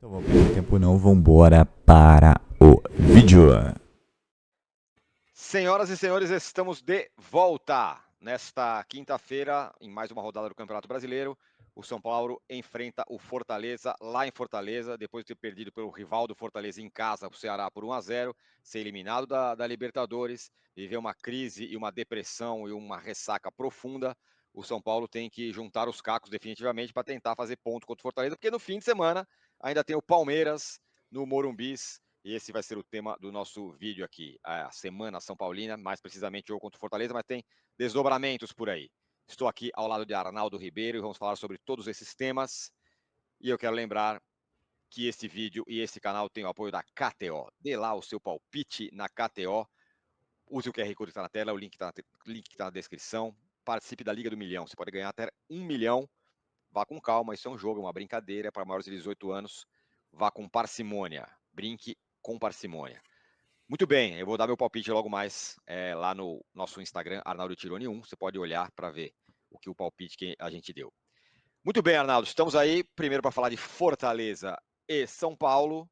Então vamos perder tempo não, vambora para o vídeo. Senhoras e senhores, estamos de volta. Nesta quinta-feira, em mais uma rodada do Campeonato Brasileiro, o São Paulo enfrenta o Fortaleza lá em Fortaleza, depois de ter perdido pelo rival do Fortaleza em casa, o Ceará, por 1-0, ser eliminado da Libertadores, viver uma crise e uma depressão e uma ressaca profunda. O São Paulo tem que juntar os cacos definitivamente para tentar fazer ponto contra o Fortaleza, porque no fim de semana ainda tem o Palmeiras no Morumbis. E esse vai ser o tema do nosso vídeo aqui, a Semana São Paulina, mais precisamente o jogo contra o Fortaleza, mas tem desdobramentos por aí. Estou aqui ao lado de Arnaldo Ribeiro e vamos falar sobre todos esses temas. E eu quero lembrar que este vídeo e esse canal tem o apoio da KTO. Dê lá o seu palpite na KTO. Use o QR Code que está na tela, o link que está na descrição. Participe da Liga do Milhão. Você pode ganhar até 1 milhão. Vá com calma, isso é um jogo, é uma brincadeira para maiores de 18 anos. Vá com parcimônia. Brinque com parcimônia. Muito bem, eu vou dar meu palpite logo mais lá no nosso Instagram, Arnaldo Tironi 1. Você pode olhar para ver o palpite que a gente deu. Muito bem, Arnaldo, estamos aí primeiro para falar de Fortaleza e São Paulo.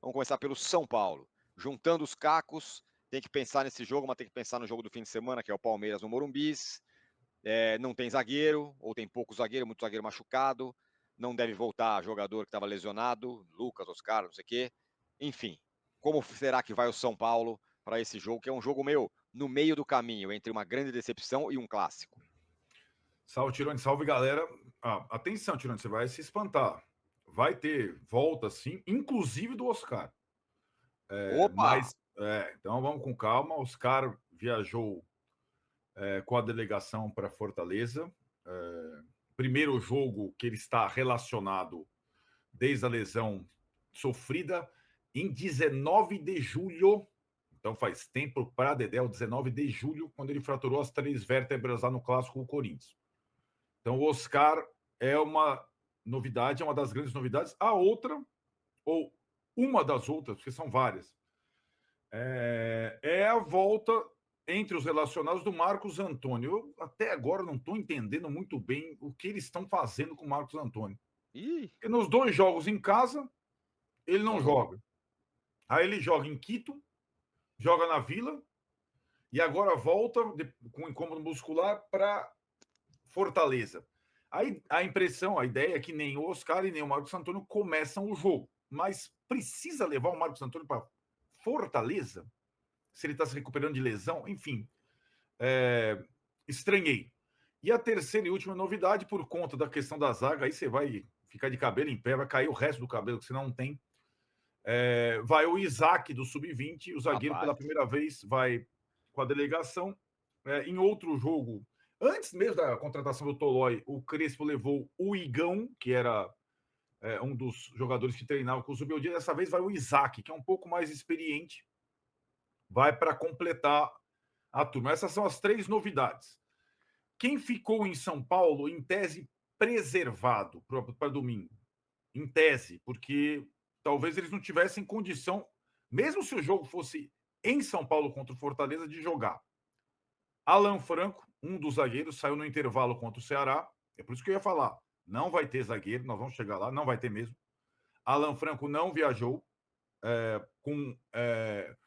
Vamos começar pelo São Paulo. Juntando os cacos, tem que pensar nesse jogo, mas tem que pensar no jogo do fim de semana, que é o Palmeiras no Morumbis. Não tem zagueiro, ou tem pouco zagueiro, muito zagueiro machucado. Não deve voltar jogador que estava lesionado, Lucas, Oscar, não sei o quê. Enfim, como será que vai o São Paulo para esse jogo, que é um jogo no meio do caminho, entre uma grande decepção e um clássico? Salve, Tirone, salve, galera. Atenção, Tirone, você vai se espantar. Vai ter volta, sim, inclusive do Oscar. Opa! Então vamos com calma. Oscar viajou com a delegação para Fortaleza. Primeiro jogo que ele está relacionado desde a lesão sofrida em 19 de julho. Então faz tempo para Dedéu, 19 de julho, quando ele fraturou as 3 vértebras lá no Clássico do Corinthians. Então, o Oscar é uma novidade, é uma das grandes novidades. A outra, ou uma das outras, porque são várias, é a volta entre os relacionados do Marcos Antônio. Eu até agora não estou entendendo muito bem o que eles estão fazendo com o Marcos Antônio. Ih, Porque nos 2 jogos em casa, ele não não jogou. joga. Aí ele joga em Quito, joga na Vila, e agora volta com incômodo muscular para Fortaleza. Aí a impressão, a ideia é que nem o Oscar e nem o Marcos Antônio começam o jogo. Mas precisa levar o Marcos Antônio para Fortaleza? Se ele está se recuperando de lesão? Enfim, estranhei. E a terceira e última novidade, por conta da questão da zaga, aí você vai ficar de cabelo em pé, vai cair o resto do cabelo, que você não tem. Vai o Isaac do Sub-20, o zagueiro Rapaz, pela primeira vez vai com a delegação. Em outro jogo, antes mesmo da contratação do Tolói, o Crespo levou o Igão, que era um dos jogadores que treinava com o Zubeldia. Dessa vez vai o Isaac, que é um pouco mais experiente, vai para completar a turma. Essas são as 3 novidades. Quem ficou em São Paulo, em tese, preservado para domingo? Em tese, porque talvez eles não tivessem condição, mesmo se o jogo fosse em São Paulo contra o Fortaleza, de jogar. Alan Franco, um dos zagueiros, saiu no intervalo contra o Ceará. É por isso que eu ia falar. Não vai ter zagueiro, nós vamos chegar lá, não vai ter mesmo. Alan Franco não viajou.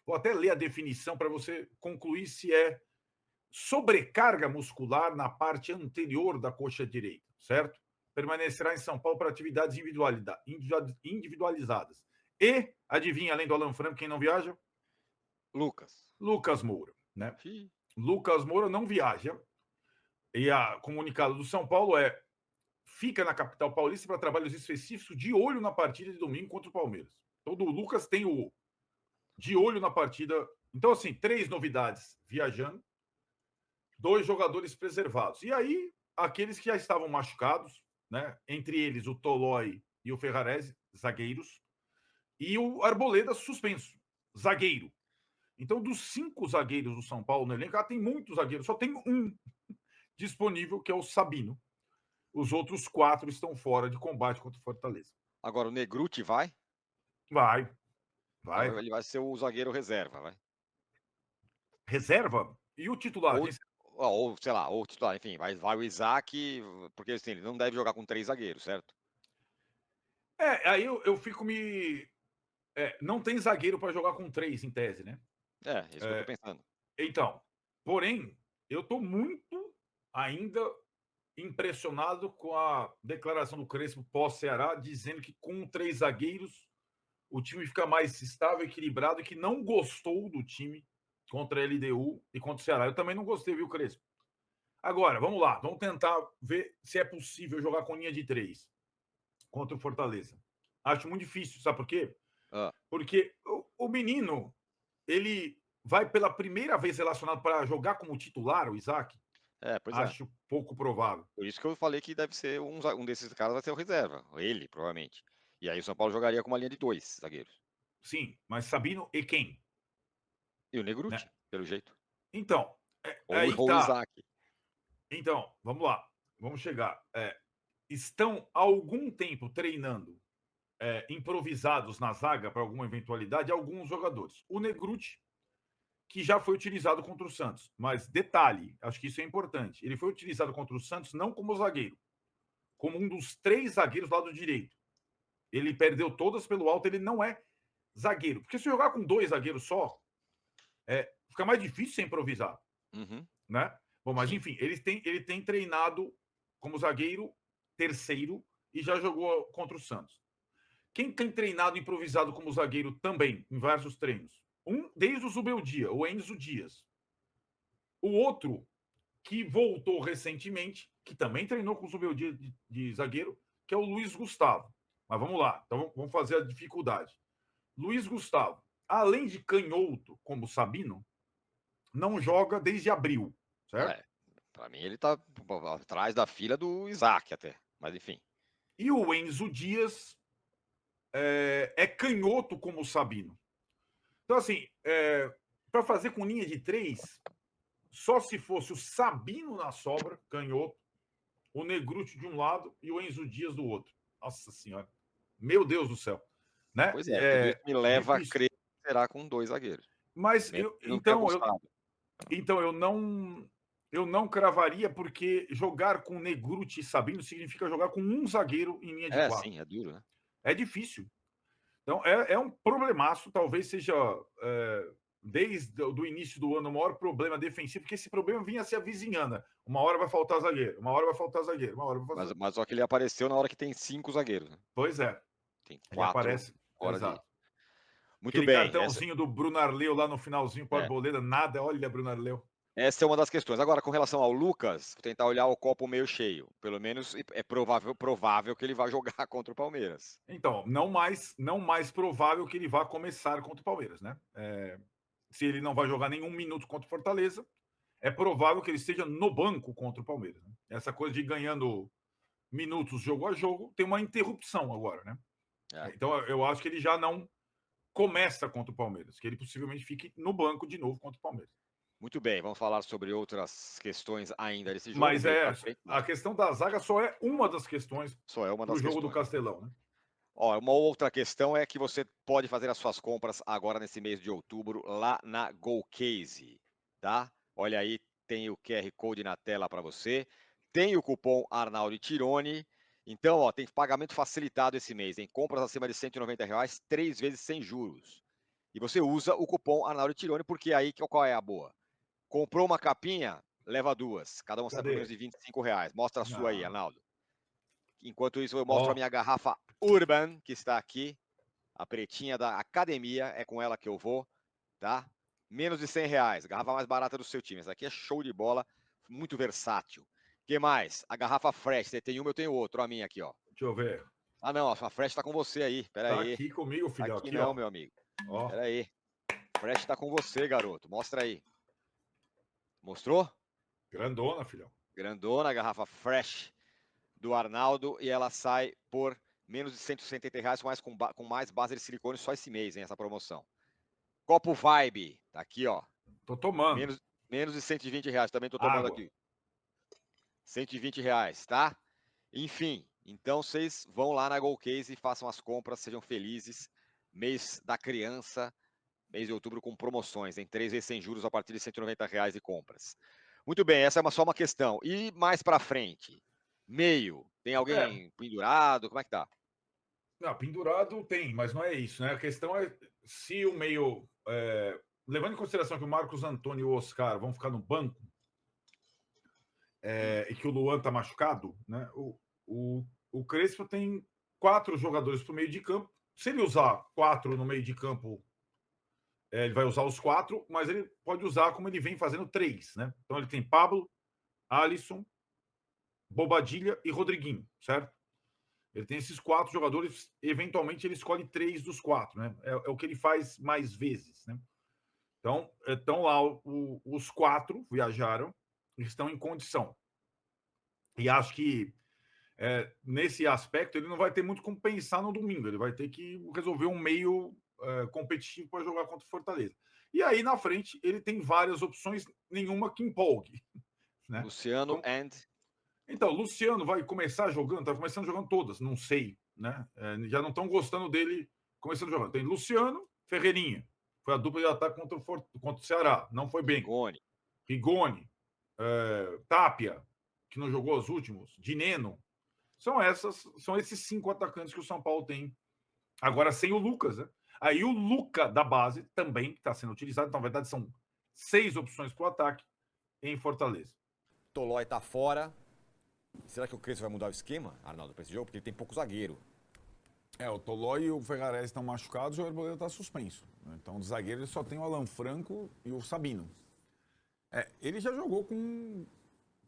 Vou até ler a definição para você concluir se é sobrecarga muscular na parte anterior da coxa direita, certo? Permanecerá em São Paulo para atividades individualizadas. E, adivinha, além do Alan Franco, quem não viaja? Lucas. Lucas Moura, né? Ih, Lucas Moura não viaja. E a comunicado do São Paulo fica na capital paulista para trabalhos específicos de olho na partida de domingo contra o Palmeiras. Então, o Lucas tem o de olho na partida. Então, assim, 3 novidades viajando, 2 jogadores preservados. E aí, aqueles que já estavam machucados, né? Entre eles o Tolói e o Ferrarese, zagueiros, e o Arboleda suspenso, zagueiro. Então, dos 5 zagueiros do São Paulo no elenco, tem muitos zagueiros, só tem um disponível, que é o Sabino. Os outros 4 estão fora de combate contra o Fortaleza. agora o Negruti vai? Vai. Então ele vai ser o zagueiro reserva, vai? Reserva? E o titular? Ou, ou sei lá, ou titular, enfim, vai o Isaac, porque assim, ele não deve jogar com 3 zagueiros, certo? Aí eu fico me... não tem zagueiro para jogar com 3, em tese, né? É, isso que eu tô pensando. Então, porém, eu tô muito ainda impressionado com a declaração do Crespo pós-Ceará, dizendo que com 3 zagueiros o time fica mais estável, equilibrado, e que não gostou do time contra a LDU e contra o Ceará. Eu também não gostei, viu, Crespo? Agora, vamos lá, vamos tentar ver se é possível jogar com linha de 3 contra o Fortaleza. Acho muito difícil, sabe por quê? Ah, Porque o menino, ele vai pela primeira vez relacionado para jogar como titular, o Isaac. pois é. Acho pouco provável. Por isso que eu falei que deve ser um desses caras vai ser o reserva. Ele, provavelmente. E aí o São Paulo jogaria com uma linha de 2 zagueiros. Sim, mas Sabino e quem? E o Né? Negruti, pelo jeito. Então, Ou, aí ou o tá. Isaac. Então, vamos lá. Vamos chegar. Estão há algum tempo treinando improvisados na zaga para alguma eventualidade alguns jogadores. O Negruti, que já foi utilizado contra o Santos. Mas detalhe, acho que isso é importante. Ele foi utilizado contra o Santos não como zagueiro, como um dos 3 zagueiros do lado direito. Ele perdeu todas pelo alto, ele não é zagueiro. Porque se jogar com 2 zagueiros só, fica mais difícil ser improvisado. Uhum. Né? Bom, mas Sim. enfim, ele tem treinado como zagueiro terceiro e já jogou contra o Santos. Quem tem treinado improvisado como zagueiro também, em vários treinos? Desde o Zubeldia, o Enzo Dias. O outro, que voltou recentemente, que também treinou com o Zubeldia de zagueiro, que é o Luiz Gustavo. Mas vamos lá, então vamos fazer a dificuldade. Luiz Gustavo, além de canhoto, como Sabino, não joga desde abril, certo? Pra mim ele tá atrás da fila do Isaac até. Mas enfim. E o Enzo Dias é canhoto como o Sabino. Então, assim, para fazer com linha de 3, só se fosse o Sabino na sobra, canhoto, o Negruti de um lado e o Enzo Dias do outro. Nossa Senhora. Meu Deus do céu. Né? Pois é, tudo isso me leva difícil. a crer que será com 2 zagueiros. Mas Então eu não cravaria, porque jogar com Negruti e Sabino significa jogar com um zagueiro em linha de 4. Sim, é duro, né? É difícil. Então, é um problemaço, talvez seja, desde o início do ano, o maior problema defensivo, porque esse problema vinha se avizinhando. Uma hora vai faltar zagueiro, uma hora vai faltar zagueiro, uma hora vai faltar zagueiro. Mas só que ele apareceu na hora que tem 5 zagueiros, né? Pois é. Tem Ele 4 aparece, fora de... exato. Muito Aquele bem. cartãozinho do Bruno Arleu lá no finalzinho com a Arboleda, nada, olha, Bruno Arleu. Essa é uma das questões. Agora, com relação ao Lucas, vou tentar olhar o copo meio cheio. Pelo menos é provável que ele vá jogar contra o Palmeiras. Então, não mais provável que ele vá começar contra o Palmeiras, né? Se ele não vai jogar nenhum minuto contra o Fortaleza, é provável que ele esteja no banco contra o Palmeiras. Né? Essa coisa de ir ganhando minutos jogo a jogo tem uma interrupção agora, né? Então, eu acho que ele já não começa contra o Palmeiras, que ele possivelmente fique no banco de novo contra o Palmeiras. Muito bem, vamos falar sobre outras questões ainda desse jogo. Mas a questão da zaga só é uma das questões do jogo do Castelão, né? Uma outra questão é que você pode fazer as suas compras agora nesse mês de outubro lá na GoCase, tá? Olha aí, tem o QR Code na tela para você, tem o cupom Arnaldo Tironi. Então, tem pagamento facilitado esse mês, em compras acima de R$190, 3 vezes sem juros. E você usa o cupom Arnaldo Tironi, porque aí qual é a boa? Comprou uma capinha, leva 2. Cada uma sai por menos de R$25. Mostra a sua aí, Arnaldo. Enquanto isso, eu mostro a minha garrafa Urban, que está aqui. A pretinha da academia, é com ela que eu vou, tá? Menos de R$100. Garrafa mais barata do seu time. Essa aqui é show de bola, muito versátil. O que mais? A garrafa Fresh. Você tem uma, eu tenho outra. A minha aqui, ó. Deixa eu ver. Ah, não. A Fresh tá com você aí. Pera aí. Tá aqui comigo, filho. Aqui não, meu amigo. Pera aí. Fresh tá com você, garoto. Mostra aí. Mostrou? Grandona, filhão. Grandona, garrafa Fresh do Arnaldo, e ela sai por menos de R$170, com mais base de silicone só esse mês, hein, essa promoção. Copo Vibe, tá aqui, ó. Tô tomando. Menos de R$120, também tô tomando aqui. R$120, tá? Enfim, então vocês vão lá na GoCase e façam as compras, sejam felizes. Mês da criança, mês de outubro com promoções, em 3 vezes sem juros a partir de R$190 de compras. Muito bem, essa é só uma questão. E mais para frente, meio, tem alguém pendurado? Como é que tá? Não, pendurado tem, mas não é isso, né? A questão é se o meio. Levando em consideração que o Marcos Antônio e o Oscar vão ficar no banco e que o Luan tá machucado, né? O Crespo tem 4 jogadores para o meio de campo. Se ele usar 4 no meio de campo, ele vai usar os 4, mas ele pode usar como ele vem fazendo 3, né? Então ele tem Pablo, Alisson, Bobadilha e Rodriguinho, certo? Ele tem esses 4 jogadores, eventualmente ele escolhe 3 dos 4, né? É o que ele faz mais vezes, né? Então, estão lá os 4 viajaram e estão em condição. E acho que nesse aspecto ele não vai ter muito como pensar no domingo. Ele vai ter que resolver um meio competitivo para jogar contra o Fortaleza. E aí na frente ele tem várias opções, nenhuma que empolgue. Né? Luciano Então, Luciano vai começar jogando, tá começando jogando todas, não sei, né? Já não estão gostando dele começando jogando. Tem Luciano, Ferreirinha, foi a dupla de ataque contra o Ceará, não foi bem. Rigoni, Tapia, que não jogou os últimos, Dineno. São esses 5 atacantes que o São Paulo tem. Agora sem o Lucas, né? Aí o Luca da base também está sendo utilizado. Então, na verdade, são 6 opções para o ataque em Fortaleza. Tolói tá fora. Será que o Crespo vai mudar o esquema, Arnaldo, para esse jogo? Porque ele tem pouco zagueiro. O Tolói e o Ferrarese estão machucados e o Arboleda está suspenso. Então, de zagueiro, ele só tem o Alan Franco e o Sabino. Ele já jogou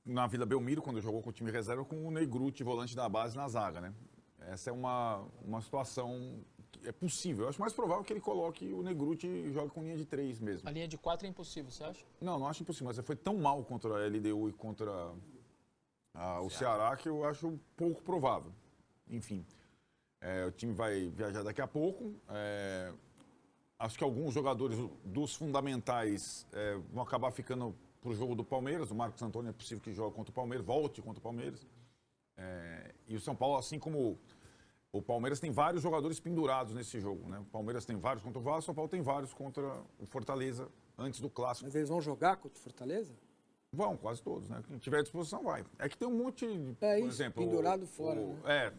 na Vila Belmiro, quando jogou com o time reserva, com o Negruti, volante da base, na zaga, né? Essa é uma situação que é possível. Eu acho mais provável que ele coloque o Negruti e jogue com linha de 3 mesmo. A linha de 4 é impossível, você acha? Não acho impossível, mas ele foi tão mal contra a LDU e contra o Ceará que eu acho pouco provável. Enfim, o time vai viajar daqui a pouco. Acho que alguns jogadores dos fundamentais vão acabar ficando para o jogo do Palmeiras. O Marcos Antônio é possível que jogue contra o Palmeiras, volte contra o Palmeiras. E o São Paulo, assim como o Palmeiras, tem vários jogadores pendurados nesse jogo, né? O Palmeiras tem vários contra o Vasco, o São Paulo tem vários contra o Fortaleza antes do Clássico. Mas eles vão jogar contra o Fortaleza? Vão, quase todos, né? Quem tiver à disposição vai. É que tem um monte, por exemplo... pendurado fora, né?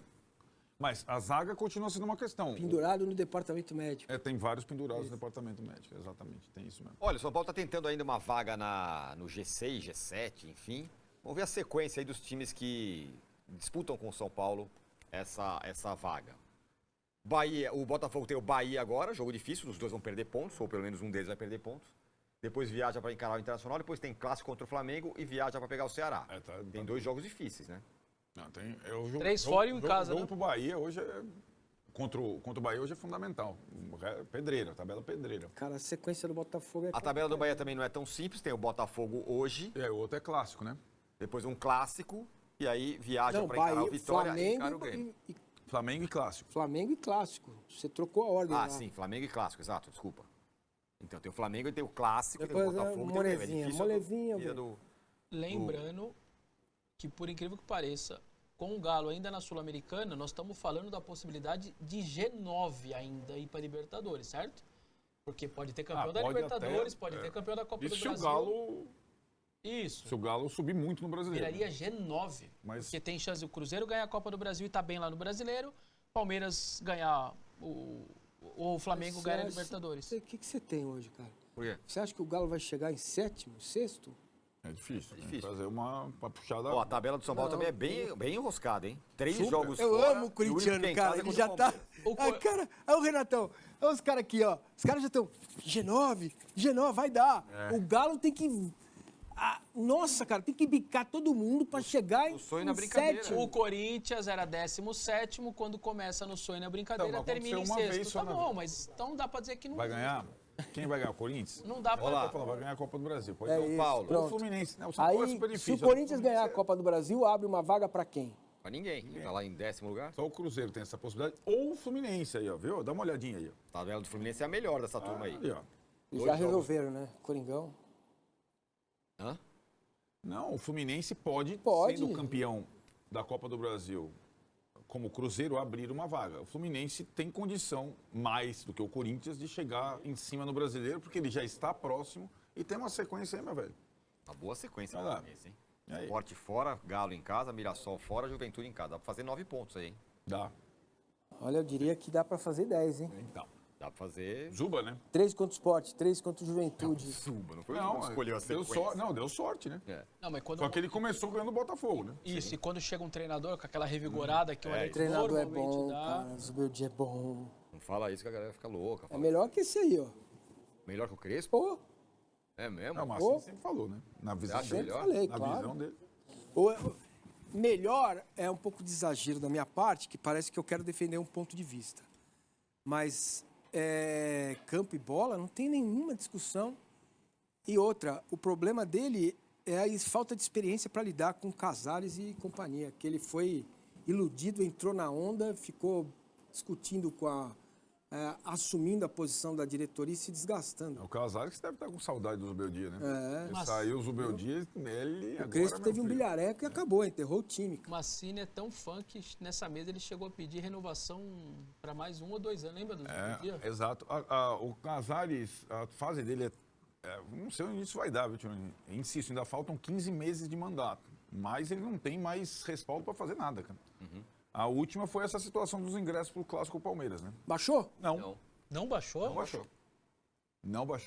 Mas a zaga continua sendo uma questão. Pendurado no departamento médico. Tem vários pendurados no departamento médico, exatamente, tem isso mesmo. Olha, o São Paulo está tentando ainda uma vaga no G6, G7, enfim. Vamos ver a sequência aí dos times que disputam com o São Paulo essa vaga. Bahia, o Botafogo tem o Bahia agora, jogo difícil, os dois vão perder pontos, ou pelo menos um deles vai perder pontos. Depois viaja para encarar o Internacional, depois tem clássico contra o Flamengo e viaja para pegar o Ceará. Tem 2 jogos difíceis, né? Não, 3 fora e um em casa, né? O né? jogo pro Bahia hoje contra o Bahia hoje é fundamental. Pedreira, tabela pedreira. Cara, a sequência do Botafogo A tabela do Bahia também não é tão simples, tem o Botafogo hoje. O outro é clássico, né? Depois um clássico, e aí viaja para encarar o Vitória e encara o Grêmio. Flamengo e clássico. Flamengo e clássico. Você trocou a ordem lá. Sim, Flamengo e clássico, exato, desculpa. Então tem o Flamengo e tem o clássico, depois tem o Botafogo e tem o Grêmio. Molezinha. Lembrando que, por incrível que pareça, com o Galo ainda na Sul-Americana, nós estamos falando da possibilidade de G9 ainda ir para Libertadores, certo? Porque pode ter campeão da Libertadores, pode ter campeão da Copa do Brasil. Se o Galo... Isso. Se o Galo subir muito no Brasileiro. Viraria G9. Porque tem chance o Cruzeiro ganhar a Copa do Brasil e tá bem lá no Brasileiro, Palmeiras ganhar o Flamengo ganhar a Libertadores. O que você tem hoje, cara? Por quê? Você acha que o Galo vai chegar em 7º, 6º? É difícil. Fazer uma puxada... A tabela do São Paulo também é bem enroscada, hein? 3 jogos Eu fora. amo o corintiano, cara. Ele já tá... Cara, o Renatão. Olha os caras aqui, ó. Os caras já estão... G9, vai dar. O Galo tem que... Nossa, cara, tem que bicar todo mundo pra chegar em sonho na brincadeira. 7º. O Corinthians era 17º, quando começa no sonho na brincadeira, Então, termina em 6º. Tá bom, mas então dá pra dizer que não... Vai ganhar? Quem vai ganhar? O Corinthians? Não dá pra... Vai ganhar a Copa do Brasil. Pode São Paulo. Ou o Fluminense. Né? O São Paulo é super difícil. Se o Corinthians ganhar a Copa do Brasil, abre uma vaga pra quem? Pra ninguém. Tá lá em 10º lugar. Só o Cruzeiro tem essa possibilidade. Ou o Fluminense aí, ó. Viu? Dá uma olhadinha aí, ó. A tabela do Fluminense é a melhor dessa turma aí. Ó. Já resolveram, né? Coringão. Hã? Não, o Fluminense pode, sendo campeão da Copa do Brasil, como o Cruzeiro, abrir uma vaga. O Fluminense tem condição, mais do que o Corinthians, de chegar em cima no Brasileiro, porque ele já está próximo e tem uma sequência aí, meu velho. Uma boa sequência Vai pro lá. Fluminense, hein? Sport fora, Galo em casa, Mirassol fora, Juventude em casa. Dá pra fazer 9 pontos aí, hein? Dá. Olha, eu diria que dá pra fazer 10, hein? Então, Dá pra fazer. Zuba, né? 3 contra o Sport, 3 contra o Juventude. Zuba, não foi Não, que escolheu a deu sequência. deu sorte, né? Não, mas quando Só que ele começou ganhando o Botafogo, né? Isso, e quando chega um treinador com aquela revigorada que o O elenco treinador é normalmente bom, dá. cara. Zubeldia é bom. Não fala isso que a galera fica louca. É Fala, melhor que esse aí, ó. melhor que o Crespo? Pô, É mesmo? Não, mas assim sempre falou, né? Na visão acha dele. melhor? falei, Na claro. visão dele. Melhor é um pouco de exagero da minha parte, que parece que eu quero defender um ponto de vista. Mas campo e bola não tem nenhuma discussão. E outra, o problema dele é a falta de experiência para lidar com Casares e companhia, que ele foi iludido, entrou na onda, ficou discutindo assumindo a posição da diretoria e se desgastando. O Casares deve estar com saudade do Zubeldia, né? Ele Mas- saiu o Zubeldia, ele O agora, Crespo meu teve um filho. bilhareco e acabou, enterrou o time. O Massini é tão fã que nessa mesa ele chegou a pedir renovação para mais 1 ou 2 anos. Lembra do dia? Exato. O Casares, a fase dele não sei onde isso vai dar, viu, tio? Eu insisto, ainda faltam 15 meses de mandato. Mas ele não tem mais respaldo para fazer nada, cara. A última foi essa situação dos ingressos pro Clássico Palmeiras, né? Baixou? Não Não baixou? baixou. Não baixou.